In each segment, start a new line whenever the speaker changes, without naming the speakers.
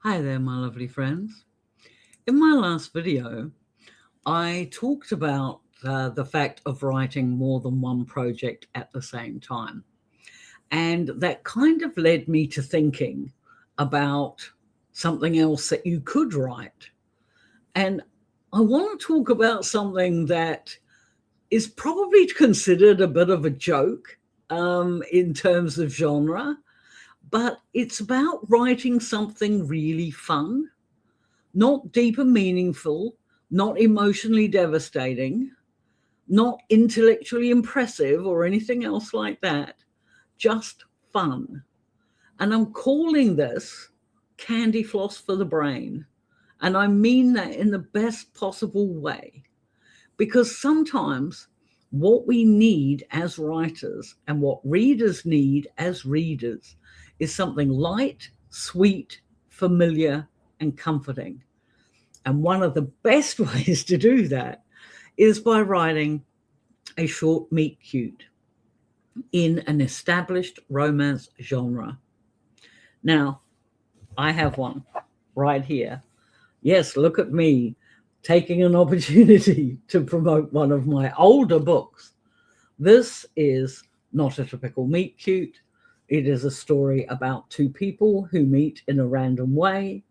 Hi there, my lovely friends. In my last video, I talked about the fact of writing more than one project at the same time. And that kind of led me to thinking about something else that you could write. And I want to talk about something that is probably considered a bit of a joke in terms of genre, but it's about writing something really fun, not deep and meaningful, not emotionally devastating, not intellectually impressive or anything else like that, just fun. And I'm calling this candy floss for the brain. And I mean that in the best possible way, because sometimes what we need as writers and what readers need as readers is something light, sweet, familiar, and comforting. And one of the best ways to do that is by writing a short meet cute in an established romance genre. Now, I have one right here. Yes, look at me taking an opportunity to promote one of my older books. This is not a typical meet cute. It is a story about two people who meet in a random way.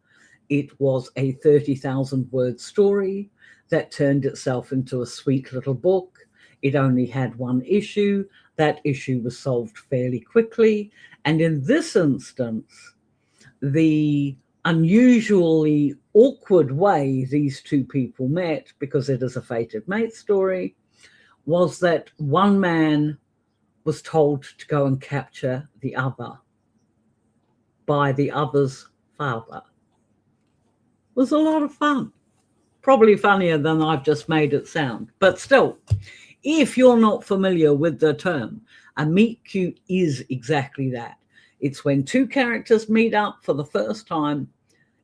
It was a 30,000 word story that turned itself into a sweet little book. It only had one issue. That issue was solved fairly quickly. And in this instance, the unusually awkward way these two people met, because it is a fated mate story, was that one man was told to go and capture the other by the other's father. It was a lot of fun. Probably funnier than I've just made it sound. But still, if you're not familiar with the term, a meet cute is exactly that. It's when two characters meet up for the first time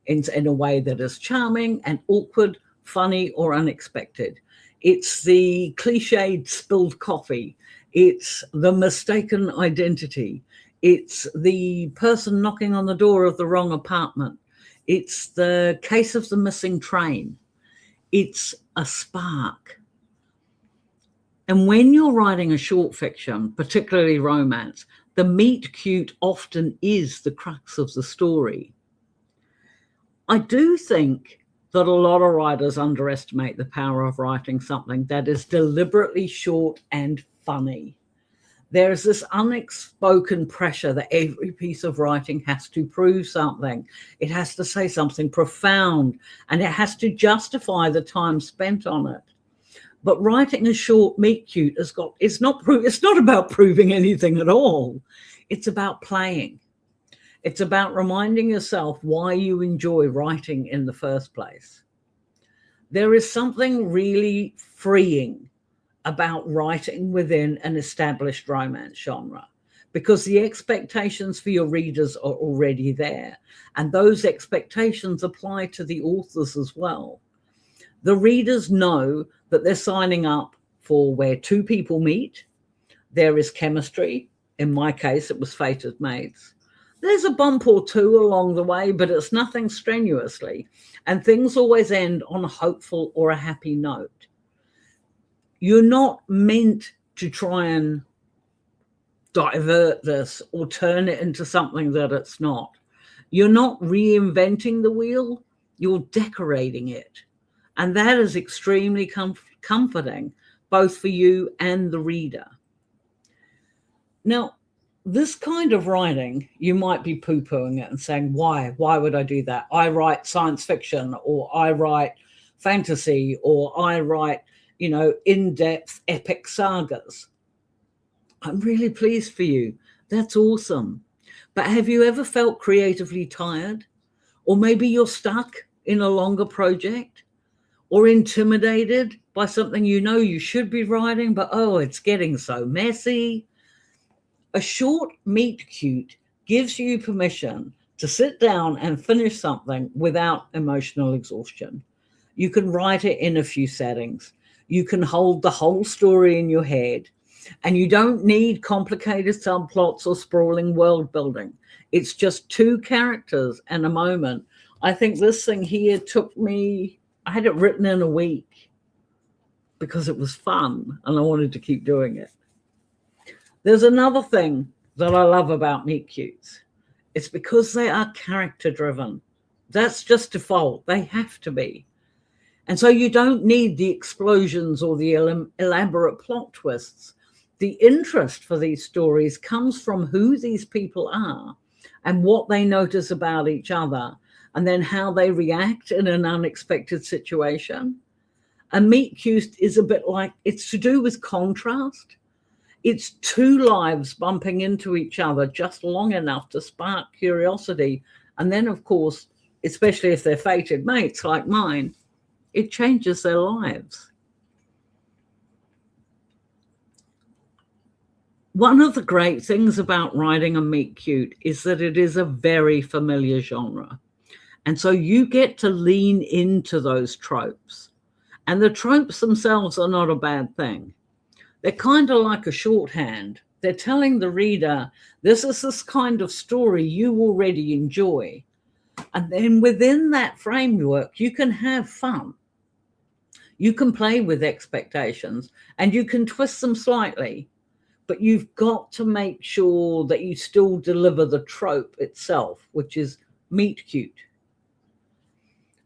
in a way that is charming and awkward, funny, or unexpected. It's the cliched spilled coffee. It's the mistaken identity. It's the person knocking on the door of the wrong apartment. It's the case of the missing train. It's a spark. And when you're writing a short fiction, particularly romance, the meet cute often is the crux of the story. I do think that a lot of writers underestimate the power of writing something that is deliberately short and funny. There's this unspoken pressure that every piece of writing has to prove something. It has to say something profound, and it has to justify the time spent on it. But writing a short meet cute it's not about proving anything at all. It's about playing. It's about reminding yourself why you enjoy writing in the first place. There is something really freeing about writing within an established romance genre, because the expectations for your readers are already there, and those expectations apply to the authors as well. The readers know that they're signing up for where two people meet. There is chemistry. In my case, it was fated mates. There's a bump or two along the way, but it's nothing strenuously, and things always end on a hopeful or a happy note. You're not meant to try and divert this or turn it into something that it's not. You're not reinventing the wheel, you're decorating it. And that is extremely comforting, both for you and the reader. Now, this kind of writing, you might be poo-pooing it and saying, why would I do that? I write science fiction, or I write fantasy, or I write, in-depth epic sagas. I'm really pleased for you. That's awesome. But have you ever felt creatively tired? Or maybe you're stuck in a longer project, or intimidated by something you should be writing, but it's getting so messy. A short meet cute gives you permission to sit down and finish something without emotional exhaustion. You can write it in a few settings. You can hold the whole story in your head, and you don't need complicated subplots or sprawling world building. It's just two characters and a moment I think this thing here took me, I had it written in a week because it was fun and I wanted to keep doing it. There's another thing that I love about meet cutes. It's because they are character driven. That's just default. They have to be. And so you don't need the explosions or the elaborate plot twists. The interest for these stories comes from who these people are and what they notice about each other, and then how they react in an unexpected situation. A meet cute is a bit like, it's to do with contrast. It's two lives bumping into each other just long enough to spark curiosity. And then, of course, especially if they're fated mates like mine, it changes their lives. One of the great things about writing a meet cute is that it is a very familiar genre. And so you get to lean into those tropes. And the tropes themselves are not a bad thing. They're kind of like a shorthand. They're telling the reader, this is this kind of story you already enjoy. And then within that framework, you can have fun. You can play with expectations and you can twist them slightly, but you've got to make sure that you still deliver the trope itself, which is meet cute.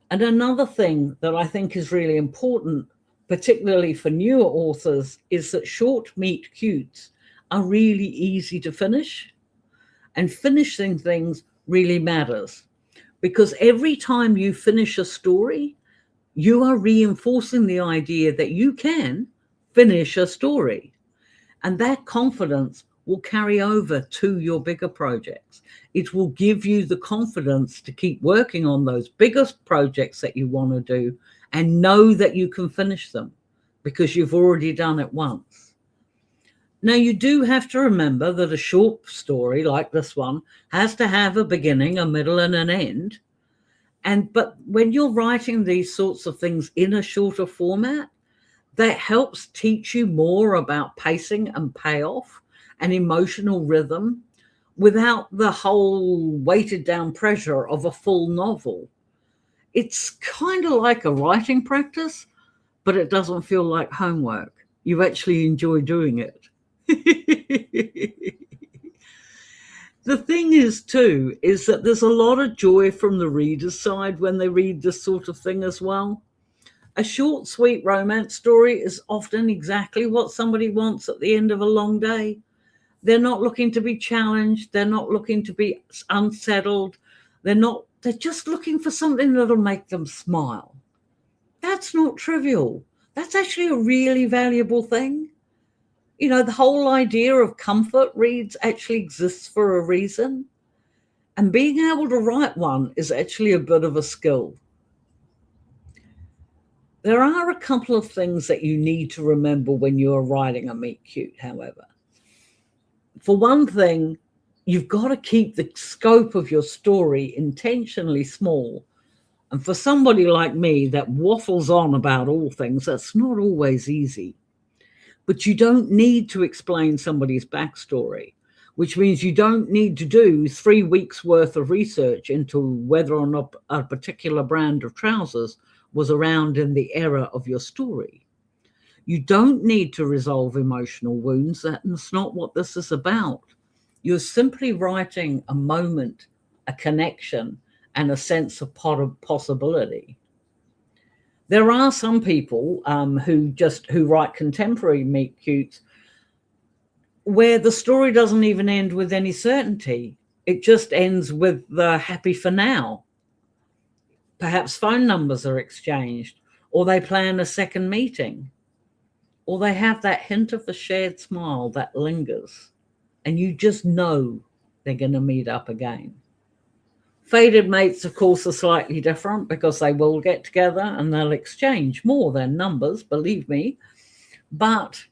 And another thing that I think is really important, particularly for newer authors, is that short meet cutes are really easy to finish. And finishing things really matters, because every time you finish a story, you are reinforcing the idea that you can finish a story. And that confidence will carry over to your bigger projects. It will give you the confidence to keep working on those biggest projects that you want to do and know that you can finish them because you've already done it once. Now, you do have to remember that a short story like this one has to have a beginning, a middle, and an end. But when you're writing these sorts of things in a shorter format, that helps teach you more about pacing and payoff and emotional rhythm without the whole weighted down pressure of a full novel. It's kind of like a writing practice, but it doesn't feel like homework. You actually enjoy doing it. The thing is, too, is that there's a lot of joy from the reader's side when they read this sort of thing as well. A short, sweet romance story is often exactly what somebody wants at the end of a long day. They're not looking to be challenged. They're not looking to be unsettled. They're just looking for something that'll make them smile. That's not trivial. That's actually a really valuable thing. You know, the whole idea of comfort reads actually exists for a reason. And being able to write one is actually a bit of a skill. There are a couple of things that you need to remember when you're writing a meet cute, however. For one thing, you've got to keep the scope of your story intentionally small. And for somebody like me that waffles on about all things, that's not always easy. But you don't need to explain somebody's backstory, which means you don't need to do 3 weeks worth of research into whether or not a particular brand of trousers was around in the era of your story. You don't need to resolve emotional wounds. That's not what this is about. You're simply writing a moment, a connection, and a sense of possibility. There are some people who write contemporary meet cutes where the story doesn't even end with any certainty. It just ends with the happy for now. Perhaps phone numbers are exchanged, or they plan a second meeting, or they have that hint of the shared smile that lingers, and you just know they're going to meet up again. Fated mates, of course, are slightly different because they will get together and they'll exchange more than numbers, believe me, but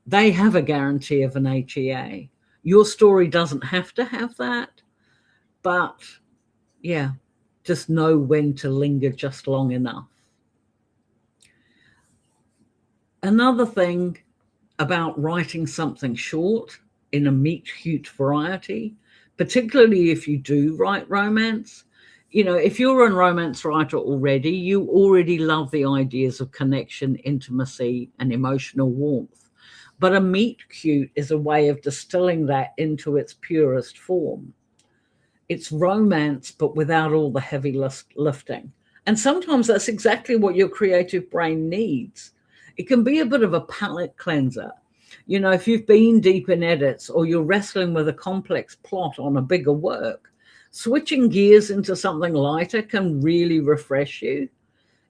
they have a guarantee of an HEA. Your story doesn't have to have that, but yeah, just know when to linger just long enough. Another thing about writing something short in a meet cute variety, particularly if you do write romance, You know, if you're a romance writer already, you already love the ideas of connection, intimacy, and emotional warmth. But a meet cute is a way of distilling that into its purest form. It's romance, but without all the heavy lifting. And sometimes that's exactly what your creative brain needs. It can be a bit of a palate cleanser. You know, if you've been deep in edits or you're wrestling with a complex plot on a bigger work, switching gears into something lighter can really refresh you.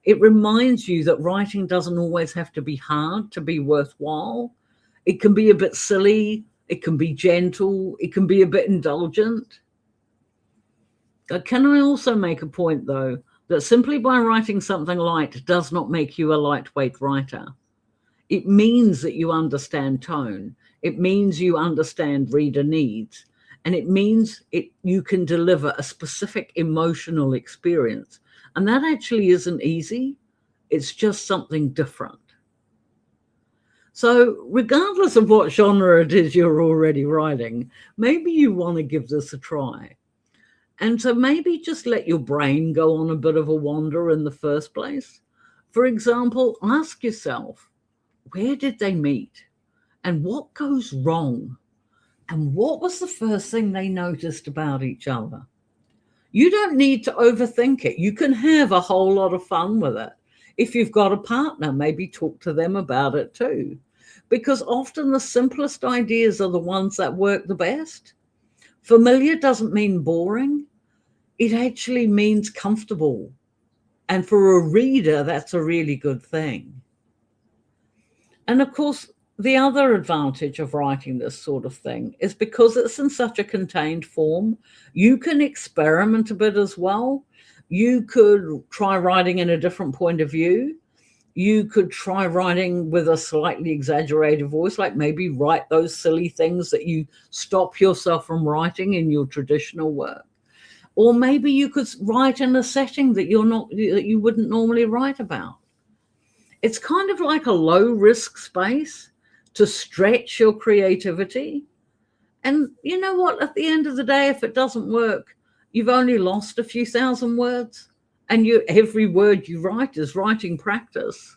It reminds you that writing doesn't always have to be hard to be worthwhile. It can be a bit silly, it can be gentle, it can be a bit indulgent. Can I also make a point, though, that simply by writing something light does not make you a lightweight writer? It means that you understand tone. It means you understand reader needs. And it means you can deliver a specific emotional experience. And that actually isn't easy. It's just something different. So regardless of what genre it is you're already writing, maybe you want to give this a try. And so maybe just let your brain go on a bit of a wander in the first place. For example, ask yourself, where did they meet? And what goes wrong? And what was the first thing they noticed about each other? You don't need to overthink it. You can have a whole lot of fun with it. If you've got a partner, maybe talk to them about it too. Because often the simplest ideas are the ones that work the best. Familiar doesn't mean boring. It actually means comfortable. And for a reader, that's a really good thing. And of course, the other advantage of writing this sort of thing is because it's in such a contained form, you can experiment a bit as well. You could try writing in a different point of view. You could try writing with a slightly exaggerated voice, like maybe write those silly things that you stop yourself from writing in your traditional work. Or maybe you could write in a setting that you wouldn't normally write about. It's kind of like a low risk space to stretch your creativity. And you know what? At the end of the day, if it doesn't work, you've only lost a few thousand words, and every word you write is writing practice.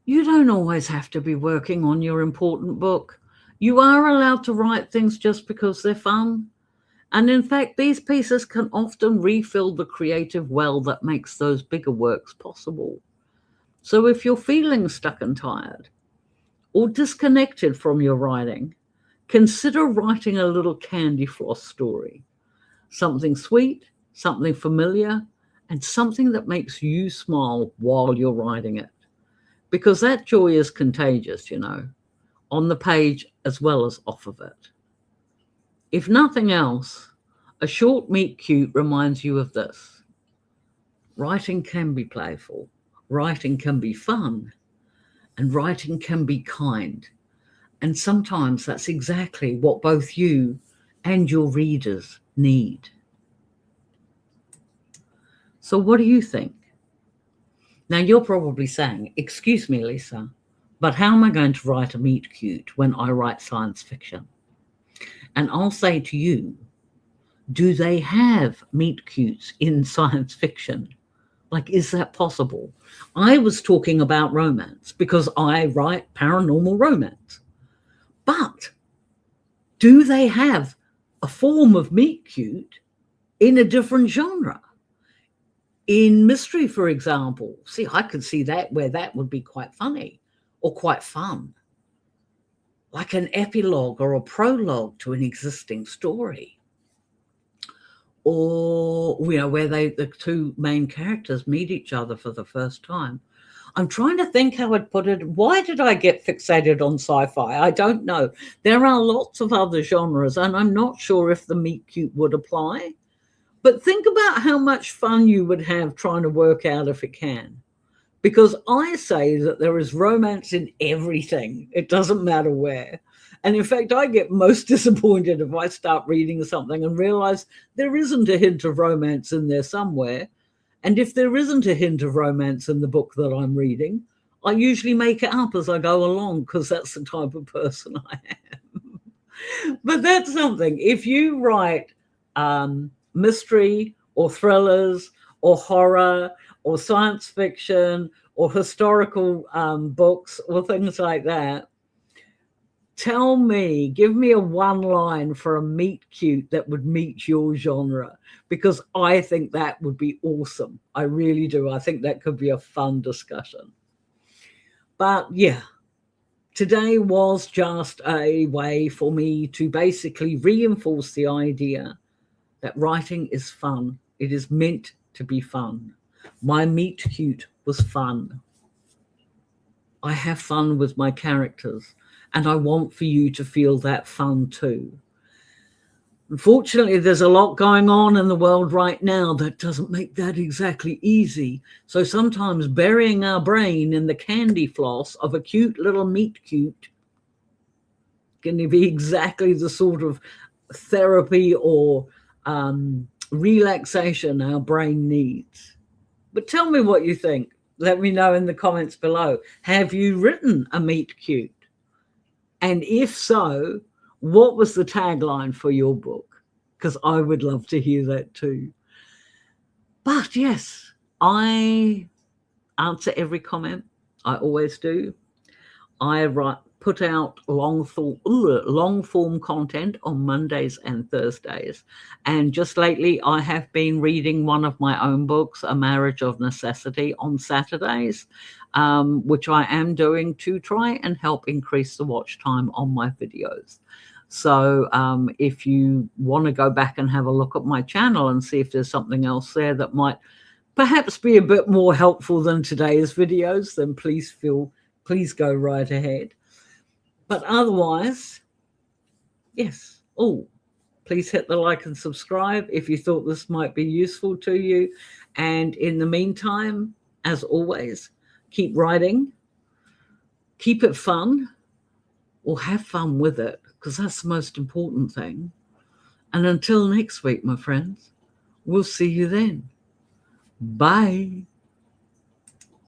You don't always have to be working on your important book. You are allowed to write things just because they're fun. And in fact, these pieces can often refill the creative well that makes those bigger works possible. So if you're feeling stuck and tired or disconnected from your writing, consider writing a little candy floss story. Something sweet, something familiar, and something that makes you smile while you're writing it. Because that joy is contagious, you know, on the page as well as off of it. If nothing else, a short meet cute reminds you of this. Writing can be playful, writing can be fun, and writing can be kind. And sometimes that's exactly what both you and your readers need. So what do you think? Now you're probably saying, excuse me, Lisa, but how am I going to write a meet cute when I write science fiction? And I'll say to you, do they have meet cutes in science fiction? Like, is that possible? I was talking about romance because I write paranormal romance. But do they have a form of meet cute in a different genre? In mystery, for example, see, I could see that where that would be quite funny or quite fun. Like an epilogue or a prologue to an existing story. Or, you know, where the two main characters meet each other for the first time. I'm trying to think how I'd put it. Why did I get fixated on sci-fi? I don't know. There are lots of other genres, and I'm not sure if the meet cute would apply. But think about how much fun you would have trying to work out if it can. Because I say that there is romance in everything. It doesn't matter where. And in fact, I get most disappointed if I start reading something and realize there isn't a hint of romance in there somewhere. And if there isn't a hint of romance in the book that I'm reading, I usually make it up as I go along because that's the type of person I am. But that's something. If you write mystery or thrillers or horror or science fiction or historical books or things like that, tell me, give me a one line for a meet cute that would meet your genre, because I think that would be awesome. I really do. I think that could be a fun discussion. But yeah, today was just a way for me to basically reinforce the idea that writing is fun. It is meant to be fun. My meet cute was fun. I have fun with my characters, and I want for you to feel that fun too. Unfortunately, there's a lot going on in the world right now that doesn't make that exactly easy. So sometimes burying our brain in the candy floss of a cute little meet cute can be exactly the sort of therapy or relaxation our brain needs. But tell me what you think. Let me know in the comments below. Have you written a meet cute? And if so, what was the tagline for your book? Because I would love to hear that too. But yes, I answer every comment. I always do. I put out long form content on Mondays and Thursdays. And just lately, I have been reading one of my own books, A Marriage of Necessity, on Saturdays, which I am doing to try and help increase the watch time on my videos. So if you want to go back and have a look at my channel and see if there's something else there that might perhaps be a bit more helpful than today's videos, then please go right ahead. But otherwise, yes. Oh, please hit the like and subscribe if you thought this might be useful to you. And in the meantime, as always, keep writing, keep it fun, or have fun with it, because that's the most important thing. And until next week, my friends, we'll see you then. Bye.